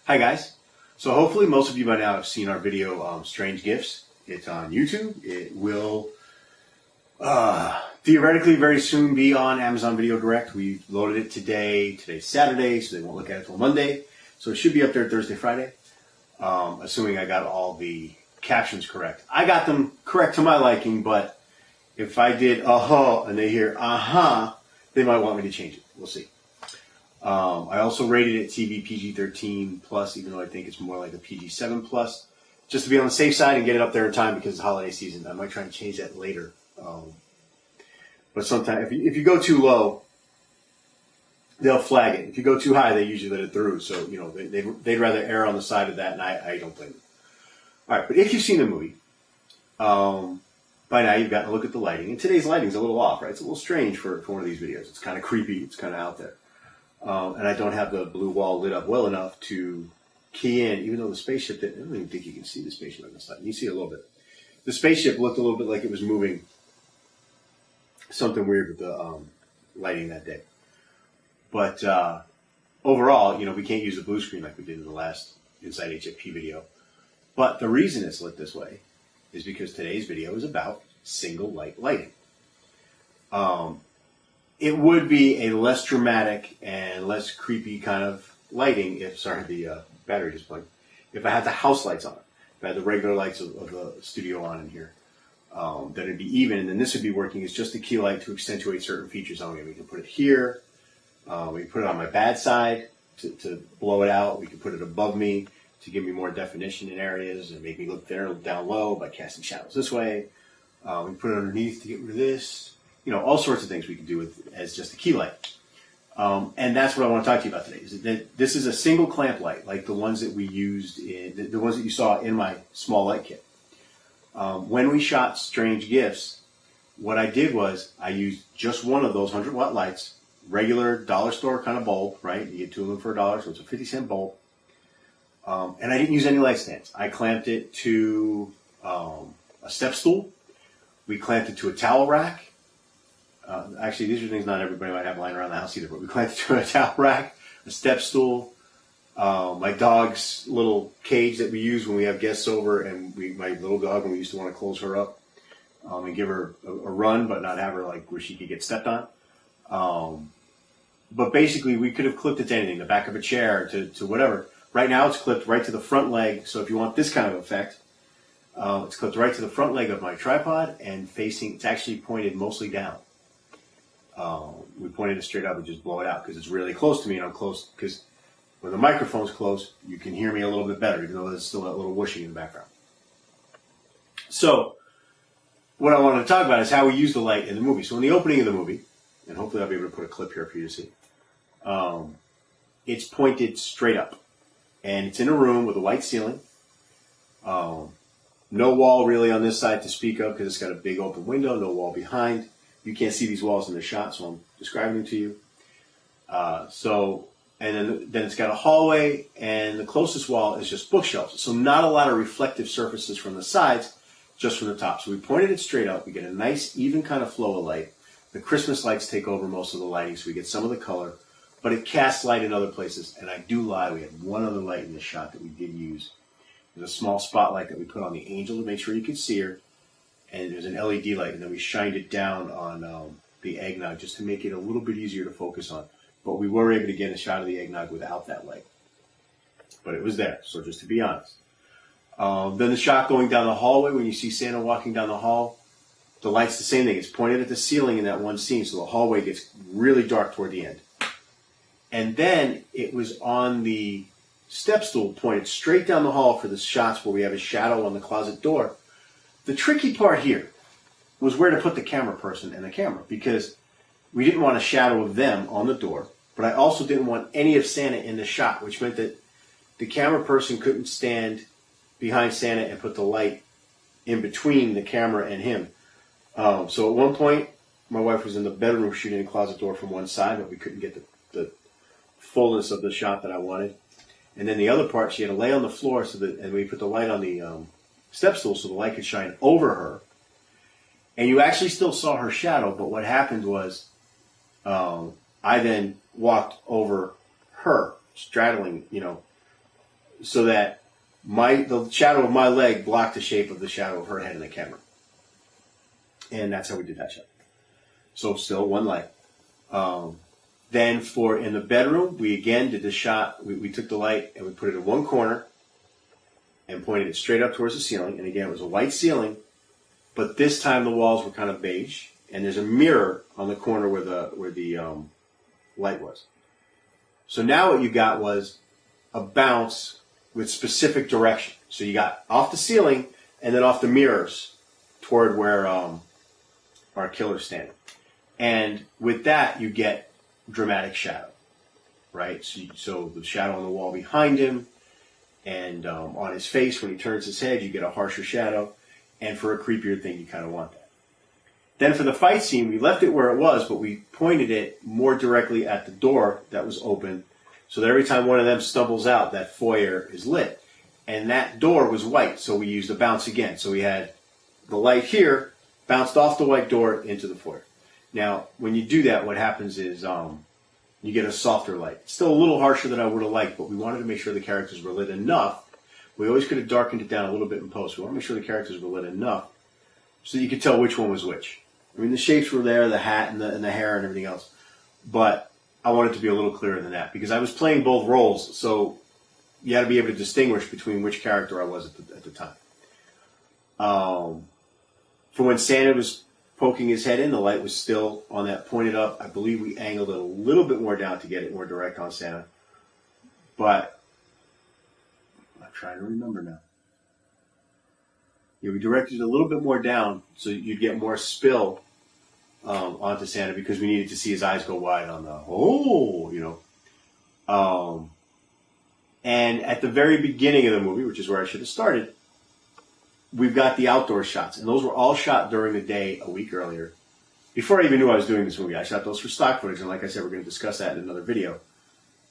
Hi guys. So hopefully most of you by now have seen our video, Strange Gifts. It's on YouTube. It will theoretically very soon be on Amazon Video Direct. We loaded it today. Today's Saturday, so they won't look at it until Monday. So it should be up there Thursday, Friday, assuming I got all the captions correct. I got them correct to my liking, but if I did uh-huh and they hear uh-huh, they might want me to change it. We'll see. I also rated it TV PG-13 plus, even though I think it's more like a PG-7 plus, just to be on the safe side and get it up there in time because it's holiday season. I might try and change that later. But sometimes if you go too low, they'll flag it. If you go too high, they usually let it through. So, you know, they'd rather err on the side of that, and I don't blame them. All right, but if you've seen the movie, by now you've gotten a look at the lighting. And today's lighting's a little off, right? It's a little strange for one of these videos. It's kind of creepy. It's kind of out there. And I don't have the blue wall lit up well enough to key in, even though the spaceship didn't. I don't even think you can see the spaceship on this light. You see a little bit. The spaceship looked a little bit like it was moving. Something weird with the lighting that day. But overall, you know, we can't use the blue screen like we did in the last Inside HFP video. But the reason it's lit this way is because today's video is about single light lighting. It would be a less dramatic and less creepy kind of lighting if, sorry, the battery just plugged, if I had the house lights on, if I had the regular lights of the studio on in here, then it'd be even, and then this would be working as just a key light to accentuate certain features on it. We can put it here, we can put it on my bad side to blow it out, we can put it above me to give me more definition in areas and make me look there down low by casting shadows this way. We can put it underneath to get rid of this. You know, all sorts of things we can do with as just a key light. And that's what I want to talk to you about today. Is that this is a single clamp light, like the ones that we used in the ones that you saw in my small light kit. When we shot Strange Gifts, what I did was I used just one of those 100-watt lights, regular dollar store kind of bulb, right? You get two of them for $1, so it's a 50-cent bulb. And I didn't use any light stands. I clamped it to a step stool. We clamped it to a towel rack. Actually, these are things not everybody might have lying around the house either, but we clamped it to a towel rack, a step stool, my dog's little cage that we use when we have guests over, and my little dog, when we used to want to close her up and give her a run, but not have her like where she could get stepped on. But basically, we could have clipped it to anything, the back of a chair, to whatever. Right now, it's clipped right to the front leg, so if you want this kind of effect, it's clipped right to the front leg of my tripod and facing, it's actually pointed mostly down. We pointed it straight up and just blow it out because it's really close to me, and I'm close because when the microphone's close, you can hear me a little bit better, even though there's still that little whooshing in the background. So what I wanted to talk about is how we use the light in the movie. So in the opening of the movie, and hopefully I'll be able to put a clip here for you to see, it's pointed straight up. And it's in a room with a white ceiling. No wall really on this side to speak of because it's got a big open window, no wall behind. You can't see these walls in the shot, so I'm describing them to you. And then it's got a hallway, and the closest wall is just bookshelves. So not a lot of reflective surfaces from the sides, just from the top. So we pointed it straight up. We get a nice, even kind of flow of light. The Christmas lights take over most of the lighting, so we get some of the color. But it casts light in other places. And I do lie, we had one other light in this shot that we did use. There's a small spotlight that we put on the angel to make sure you could see her. And there's an LED light, and then we shined it down on the eggnog just to make it a little bit easier to focus on. But we were able to get a shot of the eggnog without that light. But it was there, so just to be honest. Then the shot going down the hallway, when you see Santa walking down the hall, the light's the same thing. It's pointed at the ceiling in that one scene, so the hallway gets really dark toward the end. And then it was on the step stool pointed straight down the hall for the shots where we have a shadow on the closet door. The tricky part here was where to put the camera person and the camera, because we didn't want a shadow of them on the door, but I also didn't want any of Santa in the shot, which meant that the camera person couldn't stand behind Santa and put the light in between the camera and him. So at one point, my wife was in the bedroom shooting the closet door from one side, but we couldn't get the fullness of the shot that I wanted. And then the other part, she had to lay on the floor and we put the light on the step stool so the light could shine over her. And you actually still saw her shadow, but what happened was I then walked over her, straddling, so that the shadow of my leg blocked the shape of the shadow of her head in the camera. And that's how we did that shot. So still one light. Then in the bedroom, we again did the shot. We took the light and we put it in one corner and pointed it straight up towards the ceiling. And again, it was a white ceiling, but this time the walls were kind of beige. And there's a mirror on the corner where the light was. So now what you got was a bounce with specific direction. So you got off the ceiling and then off the mirrors toward where our killer's standing. And with that, you get dramatic shadow, right? So the shadow on the wall behind him, and on his face when he turns his head, you get a harsher shadow. And for a creepier thing, you kind of want that. Then for the fight scene, we left it where it was, but we pointed it more directly at the door that was open, so that every time one of them stumbles out, that foyer is lit. And that door was white, so we used a bounce again. So we had the light here, bounced off the white door into the foyer. Now, when you do that, what happens is you get a softer light. It's still a little harsher than I would have liked, but we wanted to make sure the characters were lit enough. We always could have darkened it down a little bit in post. We want to make sure the characters were lit enough so you could tell which one was which. I mean, the shapes were there, the hat and the hair and everything else. But I wanted to be a little clearer than that because I was playing both roles, so you had to be able to distinguish between which character I was at the time. For when Santa was poking his head in, the light was still on that pointed up. I believe we angled it a little bit more down to get it more direct on Santa. But I'm trying to remember now. Yeah, we directed it a little bit more down so you'd get more spill onto Santa because we needed to see his eyes go wide on and at the very beginning of the movie, which is where I should have started, we've got the outdoor shots. And those were all shot during the day a week earlier. Before I even knew I was doing this movie, I shot those for stock footage. And like I said, we're going to discuss that in another video.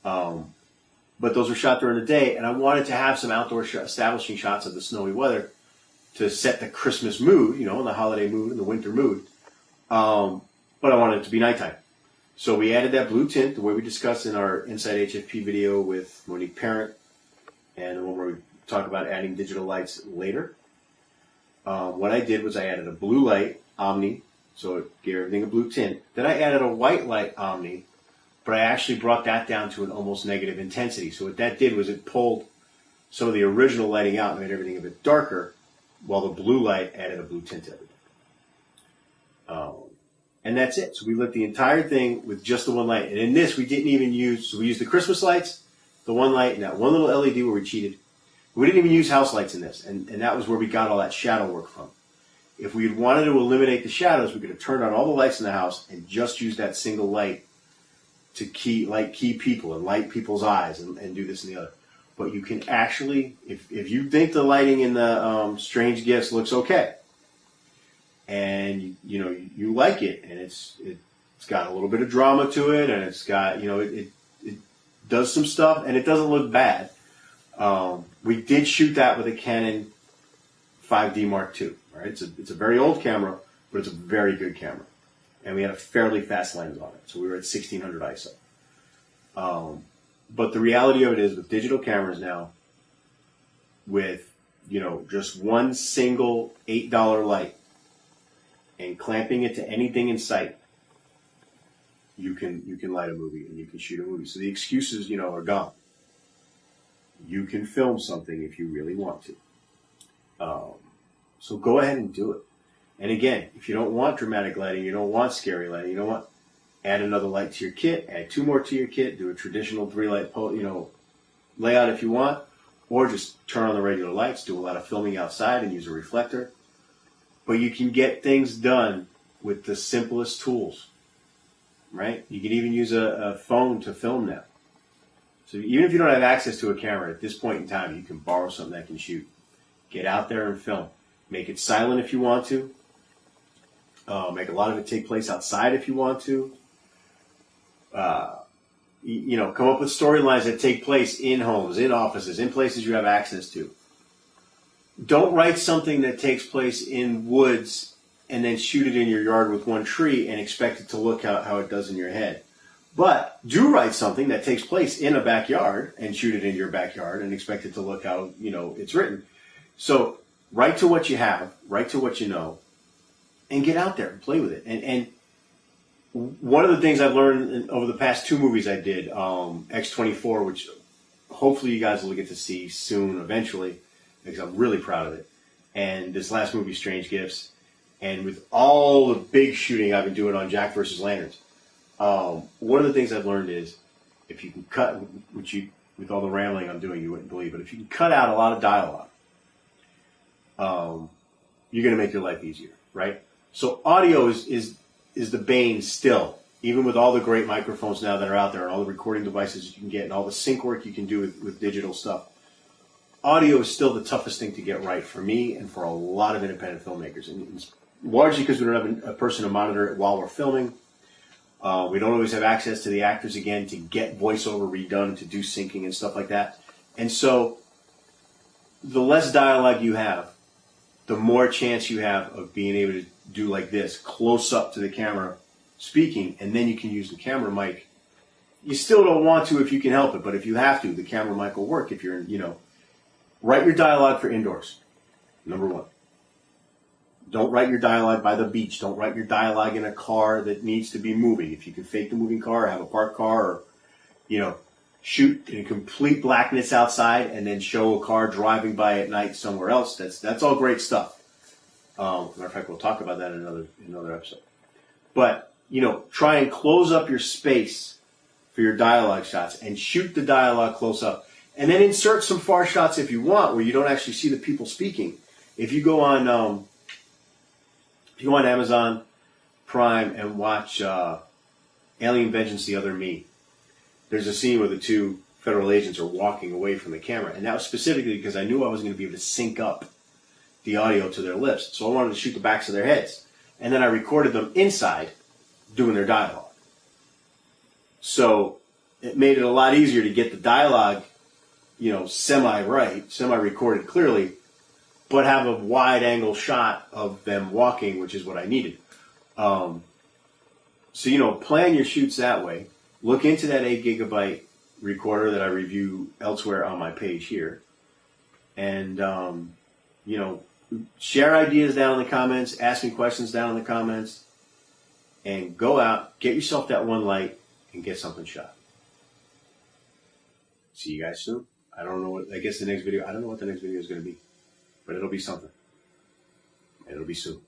But those were shot during the day. And I wanted to have some outdoor establishing shots of the snowy weather to set the Christmas mood, and the holiday mood and the winter mood. But I wanted it to be nighttime. So we added that blue tint, the way we discussed in our Inside HFP video with Monique Parent, and the one where we talk about adding digital lights later. What I did was I added a blue light, Omni, so it gave everything a blue tint. Then I added a white light, Omni, but I actually brought that down to an almost negative intensity. So what that did was it pulled some of the original lighting out and made everything a bit darker, while the blue light added a blue tint to everything. And that's it. So we lit the entire thing with just the one light. And in this, we didn't even use, so we used the Christmas lights, the one light, and that one little LED where we cheated. We didn't even use house lights in this. And that was where we got all that shadow work from. If we had wanted to eliminate the shadows, we could have turned on all the lights in the house and just used that single light to key people and light people's eyes and do this and the other. But you can actually, if you think the lighting in the Strange Gifts looks okay, and you like it, and it's got a little bit of drama to it, and it's got it does some stuff, and it doesn't look bad. We did shoot that with a Canon 5D Mark II. Right, it's a very old camera, but it's a very good camera, and we had a fairly fast lens on it, so we were at 1600 ISO. But the reality of it is, with digital cameras now, with just one single $8 light and clamping it to anything in sight, you can light a movie and you can shoot a movie. So the excuses, are gone. You can film something if you really want to. So go ahead and do it. And again, if you don't want dramatic lighting, you don't want scary lighting, you don't want, add another light to your kit, add 2 more to your kit, do a traditional 3-light layout if you want, or just turn on the regular lights, do a lot of filming outside and use a reflector. But you can get things done with the simplest tools, right? You can even use a phone to film now. So even if you don't have access to a camera at this point in time, you can borrow something that can shoot. Get out there and film. Make it silent if you want to. Make a lot of it take place outside if you want to. Come up with storylines that take place in homes, in offices, in places you have access to. Don't write something that takes place in woods and then shoot it in your yard with one tree and expect it to look how it does in your head. But do write something that takes place in a backyard and shoot it in your backyard and expect it to look how, it's written. So write to what you have, write to what you know, and get out there and play with it. And one of the things I've learned over the past 2 movies I did, X-24, which hopefully you guys will get to see soon, eventually, because I'm really proud of it. And this last movie, Strange Gifts. And with all the big shooting I've been doing on Jack versus Lanterns, one of the things I've learned is if you can cut, with all the rambling I'm doing, you wouldn't believe, but if you can cut out a lot of dialogue, you're going to make your life easier, right? So audio is the bane still, even with all the great microphones now that are out there and all the recording devices you can get and all the sync work you can do with digital stuff. Audio is still the toughest thing to get right for me and for a lot of independent filmmakers. And it's largely because we don't have a person to monitor it while we're filming. We don't always have access to the actors again to get voiceover redone, to do syncing and stuff like that. And so the less dialogue you have, the more chance you have of being able to do like this, close up to the camera speaking, and then you can use the camera mic. You still don't want to if you can help it, but if you have to, the camera mic will work if you're, write your dialogue for indoors, number 1. Don't write your dialogue by the beach. Don't write your dialogue in a car that needs to be moving. If you can fake the moving car, have a parked car, or, shoot in complete blackness outside and then show a car driving by at night somewhere else, that's all great stuff. Matter of fact, we'll talk about that in another episode. But, try and close up your space for your dialogue shots and shoot the dialogue close up. And then insert some far shots if you want where you don't actually see the people speaking. If you go on Amazon Prime and watch Alien Vengeance: The Other Me, there's a scene where the 2 federal agents are walking away from the camera. And that was specifically because I knew I wasn't going to be able to sync up the audio to their lips. So I wanted to shoot the backs of their heads. And then I recorded them inside doing their dialogue. So it made it a lot easier to get the dialogue, semi-recorded clearly, but have a wide-angle shot of them walking, which is what I needed. So, plan your shoots that way. Look into that 8 GB recorder that I review elsewhere on my page here. And, share ideas down in the comments, ask me questions down in the comments, and go out, get yourself that one light, and get something shot. See you guys soon. I don't know what the next video is going to be, but it'll be something. It'll be soon.